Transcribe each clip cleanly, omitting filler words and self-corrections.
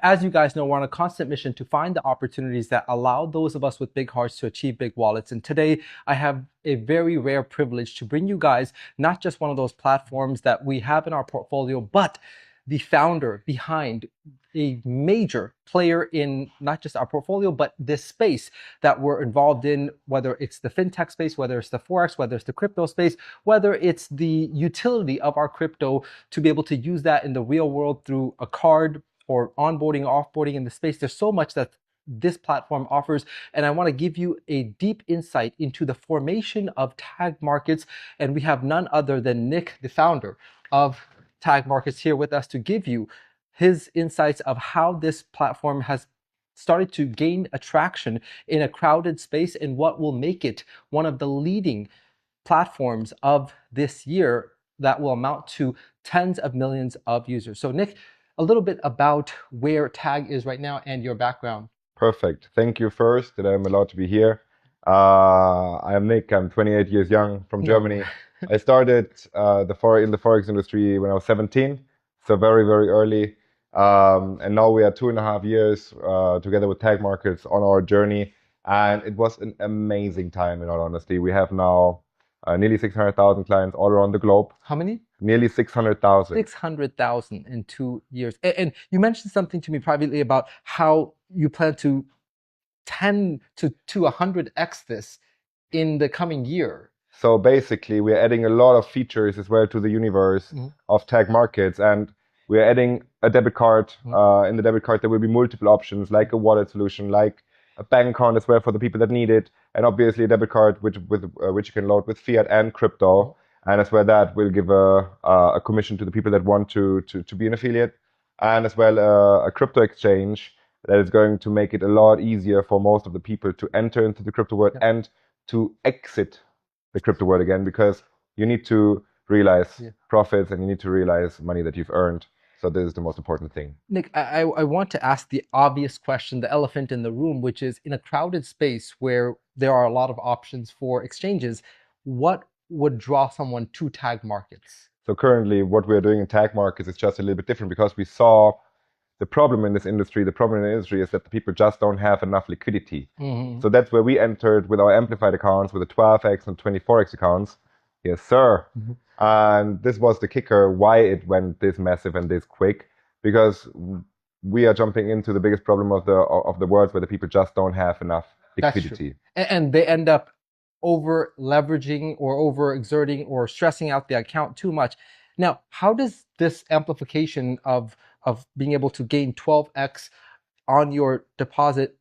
as you guys know, we're on a constant mission to find the opportunities that allow those of us with big hearts to achieve big wallets. And today I have a very rare privilege to bring you guys not just one of those platforms that we have in our portfolio, but the founder behind a major player in not just our portfolio, but this space that we're involved in, whether it's the fintech space, whether it's the Forex, whether it's the crypto space, whether it's the utility of our crypto to be able to use that in the real world through a card or onboarding, offboarding in the space. There's so much that this platform offers, and I want to give you a deep insight into the formation of Tag Markets. And we have none other than Nick, the founder of Tag Markets, here with us to give you his insights of how this platform has started to gain attraction in a crowded space and what will make it one of the leading platforms of this year that will amount to tens of millions of users. So Nick, a little bit about where Tag is right now and your background. Perfect. Thank you first that I'm allowed to be here. I am Nick. I'm 28 years young from Germany. I started in the Forex industry when I was 17, so very, very early. And now we are 2.5 years together with Tag Markets on our journey. And it was an amazing time, in all honesty. We have now nearly 600,000 clients all around the globe. How many? Nearly 600,000. 600,000 in 2 years. And you mentioned something to me privately about how you plan to 10 to 100x this in the coming year. So basically, we're adding a lot of features as well to the universe of Tag Markets, and we're adding a debit card. In the debit card, there will be multiple options, like a wallet solution, like a bank account as well for the people that need it, and obviously a debit card which you can load with fiat and crypto. And as well, that will give a commission to the people that want to be an affiliate, and as well a crypto exchange that is going to make it a lot easier for most of the people to enter into the crypto world and to exit the crypto world again, because you need to realize profits and you need to realize money that you've earned. So this is the most important thing. Nick, I want to ask the obvious question, the elephant in the room, which is in a crowded space where there are a lot of options for exchanges, what would draw someone to Tag Markets? So currently what we're doing in Tag Markets is just a little bit different, because we saw the problem in this industry. The problem in the industry is that the people just don't have enough liquidity. So that's where we entered with our amplified accounts, with the 12x and 24x accounts. Yes, sir. And this was the kicker, why it went this massive and this quick, because we are jumping into the biggest problem of the world, where the people just don't have enough liquidity. And they end up over leveraging or over exerting or stressing out the account too much. Now, how does this amplification of being able to gain 12x on your deposit,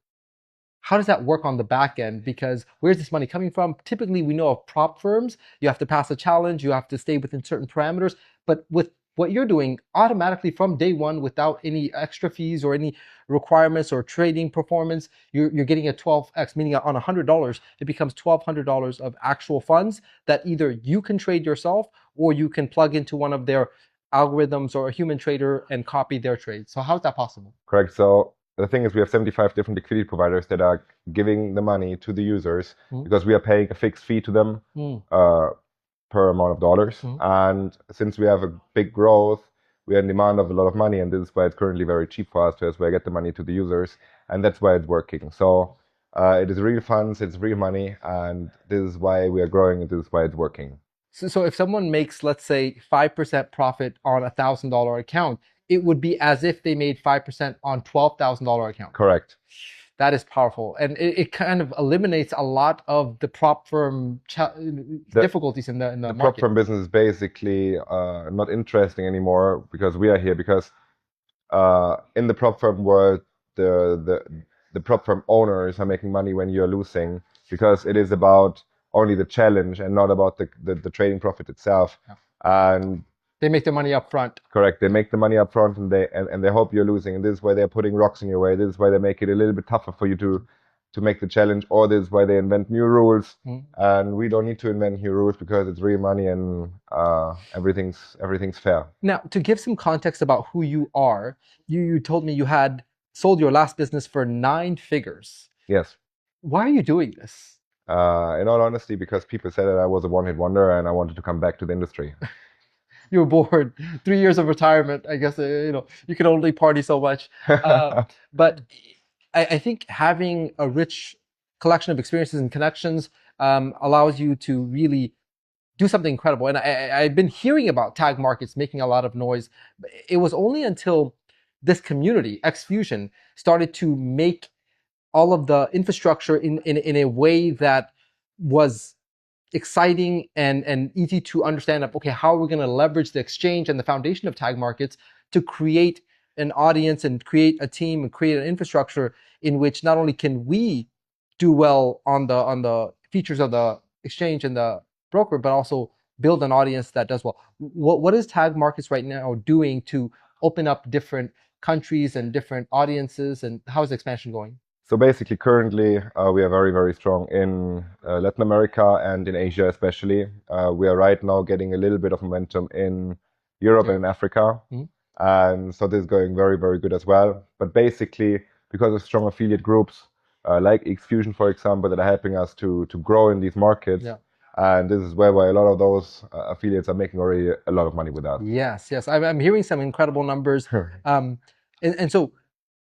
how does that work on the back end? Because where's this money coming from? Typically, we know of prop firms, you have to pass a challenge, you have to stay within certain parameters. But with what you're doing, automatically from day one, without any extra fees or any requirements or trading performance, you're getting a 12x, meaning on $100, it becomes $1,200 of actual funds that either you can trade yourself or you can plug into one of their algorithms or a human trader and copy their trade. So how is that possible? Correct. So the thing is, we have 75 different liquidity providers that are giving the money to the users, because we are paying a fixed fee to them per amount of dollars. And since we have a big growth, we are in demand of a lot of money, and this is why it's currently very cheap for us to as well get the money to the users, and that's why it's working. So it is real funds, it's real money, and this is why we are growing, and this is why it's working. So if someone makes, let's say, 5% profit on a $1,000 account, it would be as if they made 5% on $12,000 account. Correct. That is powerful, and it kind of eliminates a lot of the prop firm difficulties in the market. Prop firm business is basically not interesting anymore, because we are here. Because in the prop firm world, the prop firm owners are making money when you're losing, because it is about only the challenge and not about the trading profit itself. And they make the money up front. Correct. They make the money up front, and they hope you're losing. And this is why they're putting rocks in your way. This is why they make it a little bit tougher for you to make the challenge, or this is why they invent new rules. And we don't need to invent new rules, because it's real money, and everything's fair. Now, to give some context about who you are, you told me you had sold your last business for 9 figures. Yes. Why are you doing this? In all honesty, because people said that I was a one-hit wonder and I wanted to come back to the industry. you're bored. 3 years of retirement, I guess, you can only party so much. But I think having a rich collection of experiences and connections allows you to really do something incredible. And I've been hearing about tag markets making a lot of noise. It was only until this community, Xfusion, started to make all of the infrastructure in a way that was exciting and easy to understand of, okay, how are we going to leverage the exchange and the foundation of tag markets to create an audience and create a team and create an infrastructure in which not only can we do well on the features of the exchange and the broker, but also build an audience that does well. What is tag markets right now doing to open up different countries and different audiences, and how is the expansion going? So basically, currently, we are very, very strong in Latin America and in Asia especially. We are right now getting a little bit of momentum in Europe and in Africa. Mhm. And so this is going very, very good as well. But basically, because of strong affiliate groups, like Xfusion, for example, that are helping us to grow in these markets. Yeah. And this is where a lot of those affiliates are making already a lot of money with us. Yes. I'm hearing some incredible numbers. And so,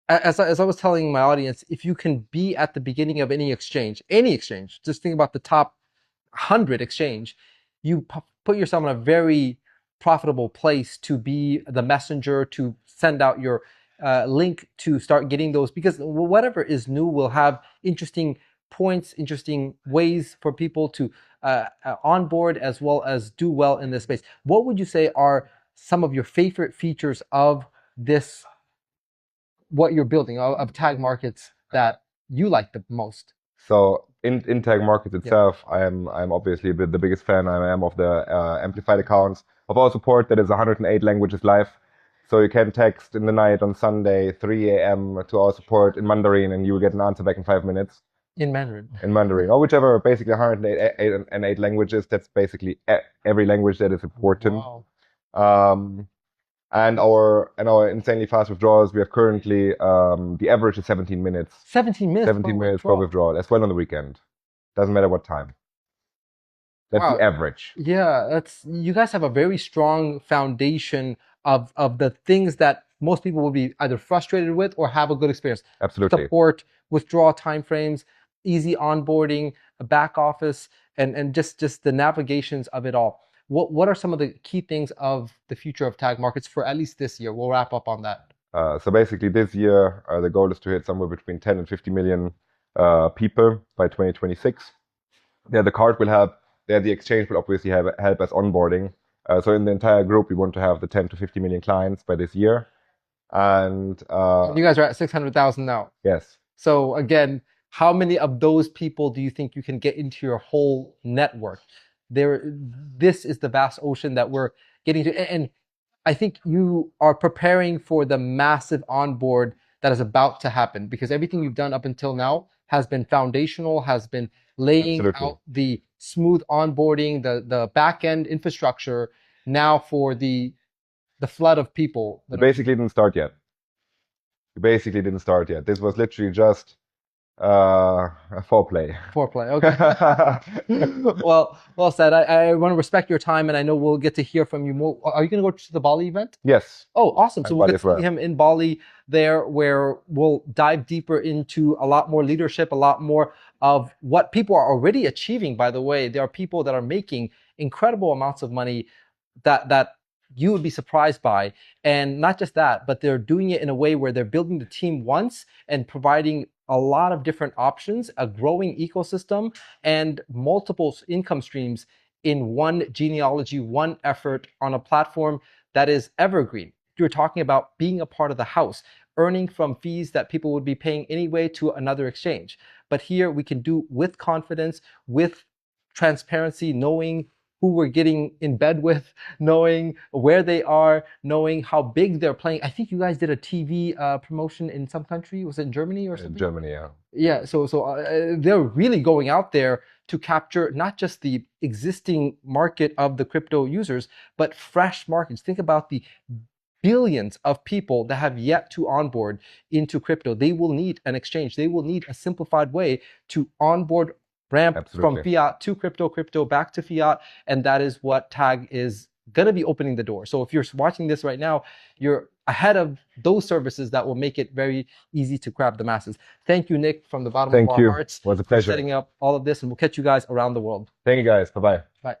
as I was telling my audience, if you can be at the beginning of any exchange, just think about the top 100 exchange, you put yourself in a very profitable place to be the messenger, to send out your link to start getting those, because whatever is new will have interesting points, interesting ways for people to onboard as well as do well in this space. What would you say are some of your favorite features of this, what you're building, of tag markets, that you like the most? So in tag markets itself, I'm obviously the biggest fan I am of the amplified accounts of our support that is 108 languages live. So you can text in the night on Sunday 3 a.m. to our support in Mandarin, and you will get an answer back in 5 minutes. In Mandarin. In Mandarin, or whichever, basically 108 languages. That's basically every language that is important. Wow. And our insanely fast withdrawals, we have currently the average is 17 minutes. 17 minutes. 17 minutes for withdrawal, as well on the weekend. Doesn't matter what time. That's Wow. the average. Yeah, you guys have a very strong foundation of the things that most people will be either frustrated with or have a good experience. Absolutely. Support, withdrawal timeframes, easy onboarding, a back office, and just the navigations of it all. What are some of the key things of the future of tag markets for at least this year? We'll wrap up on that. So basically this year, the goal is to hit somewhere between 10 and 50 million people by 2026. Yeah, the card will help. Yeah, the exchange will obviously help us onboarding. So in the entire group, we want to have the 10 to 50 million clients by this year. And you guys are at 600,000 now. Yes. So again, how many of those people do you think you can get into your whole network? This is the vast ocean that we're getting to. And I think you are preparing for the massive onboard that is about to happen, because everything you've done up until now has been foundational, has been laying out the smooth onboarding, the back end infrastructure now for the flood of people. Basically didn't start yet. This was literally just foreplay. Okay. well said. I want to respect your time, and I know we'll get to hear from you more. Are you going to go to the Bali event? Yes. Oh, awesome. So we'll get to see him in Bali there, where we'll dive deeper into a lot more leadership, a lot more of what people are already achieving. By the way, there are people that are making incredible amounts of money that you would be surprised by. And not just that, but they're doing it in a way where they're building the team once and providing a lot of different options, a growing ecosystem, and multiple income streams in one genealogy, one effort on a platform that is evergreen. You're talking about being a part of the house, earning from fees that people would be paying anyway to another exchange. But here we can do with confidence, with transparency, knowing who we're getting in bed with, knowing where they are, knowing how big they're playing. I think you guys did a TV promotion in some country. Was it in Germany or something? Germany, yeah. Yeah, so they're really going out there to capture not just the existing market of the crypto users, but fresh markets. Think about the billions of people that have yet to onboard into crypto. They will need an exchange. They will need a simplified way to onboard, ramp from fiat to crypto, crypto back to fiat, and that is what Tag is going to be opening the door. So if you're watching this right now, you're ahead of those services that will make it very easy to grab the masses. Thank you, Nick, from the bottom of our hearts. It was a for pleasure. setting up all of this, and we'll catch you guys around the world. Thank you, guys. Bye-bye. Bye.